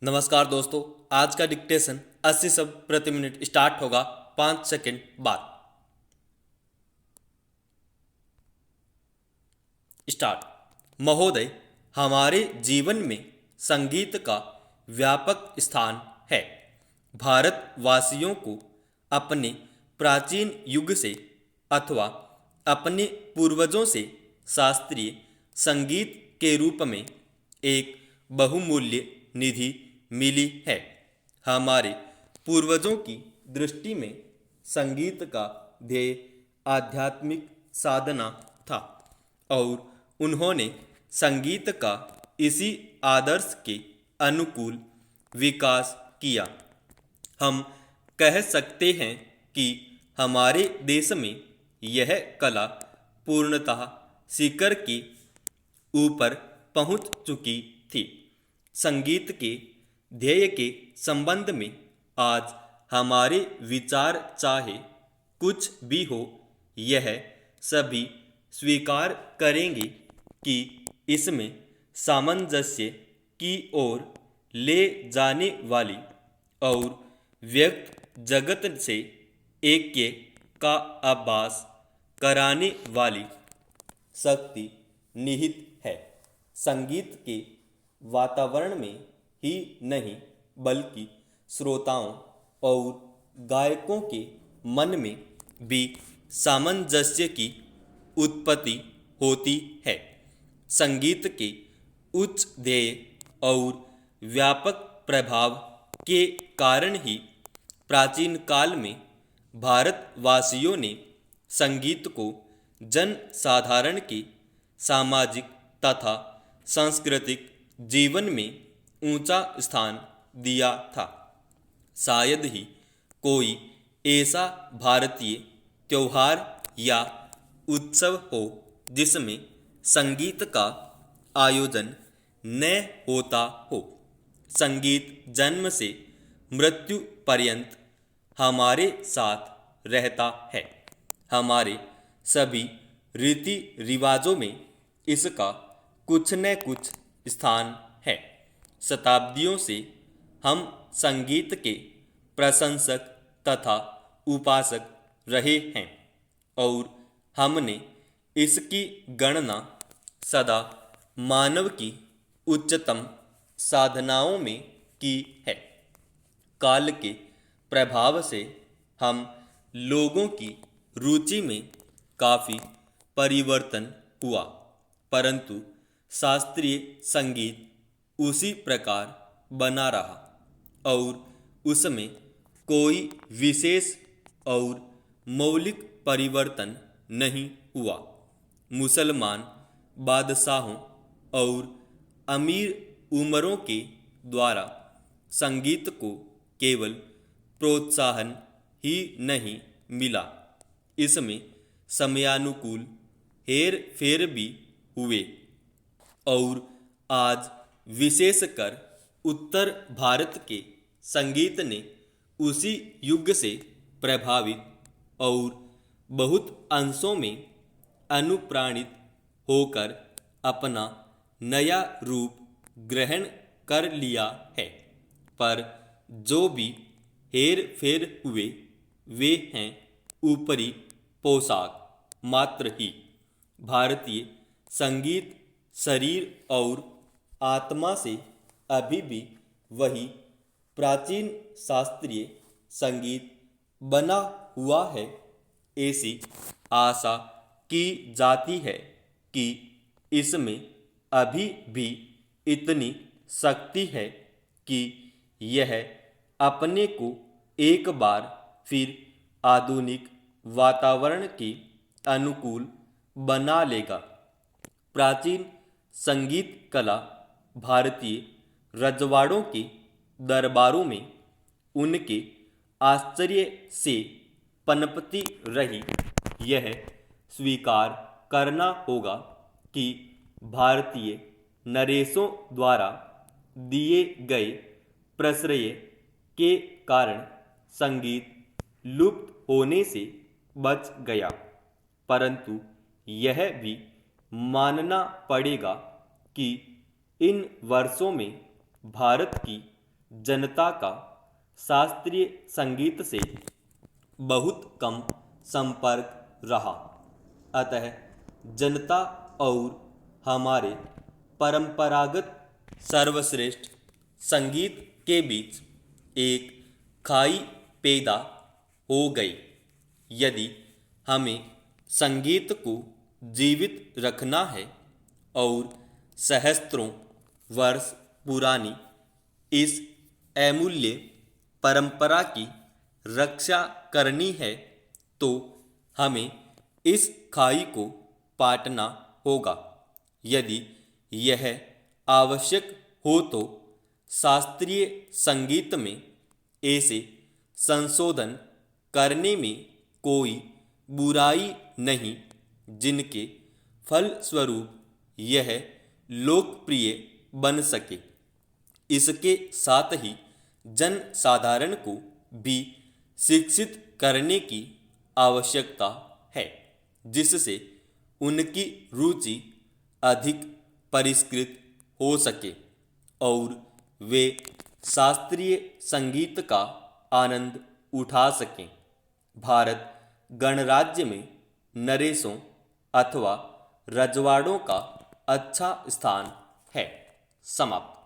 नमस्कार दोस्तों। आज का डिक्टेशन 80 शब्द प्रति मिनट स्टार्ट होगा 5 सेकंड बाद। स्टार्ट। महोदय, हमारे जीवन में संगीत का व्यापक स्थान है। भारतवासियों को अपने प्राचीन युग से अथवा अपने पूर्वजों से शास्त्रीय संगीत के रूप में एक बहुमूल्य निधि मिली है। हमारे पूर्वजों की दृष्टि में संगीत का ध्येय आध्यात्मिक साधना था और उन्होंने संगीत का इसी आदर्श के अनुकूल विकास किया। हम कह सकते हैं कि हमारे देश में यह कला पूर्णतः शिखर के ऊपर पहुंच चुकी थी। संगीत के ध्येय के संबंध में आज हमारे विचार चाहे कुछ भी हो, यह सभी स्वीकार करेंगे कि इसमें सामंजस्य की ओर ले जाने वाली और व्यक्त जगत से ऐक्य का आभास कराने वाली शक्ति निहित है। संगीत के वातावरण में ही नहीं बल्कि श्रोताओं और गायकों के मन में भी सामंजस्य की उत्पत्ति होती है। संगीत के उच्च ध्येय और व्यापक प्रभाव के कारण ही प्राचीन काल में भारतवासियों ने संगीत को जन साधारण के सामाजिक तथा सांस्कृतिक जीवन में ऊंचा स्थान दिया था। शायद ही कोई ऐसा भारतीय त्योहार या उत्सव हो जिसमें संगीत का आयोजन न होता हो। संगीत जन्म से मृत्यु पर्यंत हमारे साथ रहता है। हमारे सभी रीति रिवाजों में इसका कुछ न कुछ स्थान है। शताब्दियों से हम संगीत के प्रशंसक तथा उपासक रहे हैं और हमने इसकी गणना सदा मानव की उच्चतम साधनाओं में की है। काल के प्रभाव से हम लोगों की रुचि में काफ़ी परिवर्तन हुआ, परंतु शास्त्रीय संगीत उसी प्रकार बना रहा और उसमें कोई विशेष और मौलिक परिवर्तन नहीं हुआ। मुसलमान बादशाहों और अमीर उमरों के द्वारा संगीत को केवल प्रोत्साहन ही नहीं मिला, इसमें समयानुकूल हेर फेर भी हुए और आज विशेषकर उत्तर भारत के संगीत ने उसी युग से प्रभावित और बहुत अंशों में अनुप्राणित होकर अपना नया रूप ग्रहण कर लिया है। पर जो भी हेर फेर हुए वे हैं ऊपरी पोशाक मात्र ही। भारतीय संगीत शरीर और आत्मा से अभी भी वही प्राचीन शास्त्रीय संगीत बना हुआ है। ऐसी आशा की जाती है कि इसमें अभी भी इतनी शक्ति है कि यह अपने को एक बार फिर आधुनिक वातावरण के अनुकूल बना लेगा। प्राचीन संगीत कला भारतीय रजवाड़ों के दरबारों में उनके आश्चर्य से पनपती रही। यह स्वीकार करना होगा कि भारतीय नरेशों द्वारा दिए गए प्रश्रय के कारण संगीत लुप्त होने से बच गया, परंतु यह भी मानना पड़ेगा कि इन वर्षों में भारत की जनता का शास्त्रीय संगीत से बहुत कम संपर्क रहा। अतः जनता और हमारे परंपरागत सर्वश्रेष्ठ संगीत के बीच एक खाई पैदा हो गई। यदि हमें संगीत को जीवित रखना है और सहस्त्रों वर्ष पुरानी इस अमूल्य परंपरा की रक्षा करनी है तो हमें इस खाई को पाटना होगा। यदि यह आवश्यक हो तो शास्त्रीय संगीत में ऐसे संशोधन करने में कोई बुराई नहीं जिनके फलस्वरूप यह लोकप्रिय बन सके। इसके साथ ही जन साधारण को भी शिक्षित करने की आवश्यकता है जिससे उनकी रुचि अधिक परिष्कृत हो सके और वे शास्त्रीय संगीत का आनंद उठा सकें। भारत गणराज्य में नरेशों अथवा रजवाड़ों का अच्छा स्थान है। समाप्त।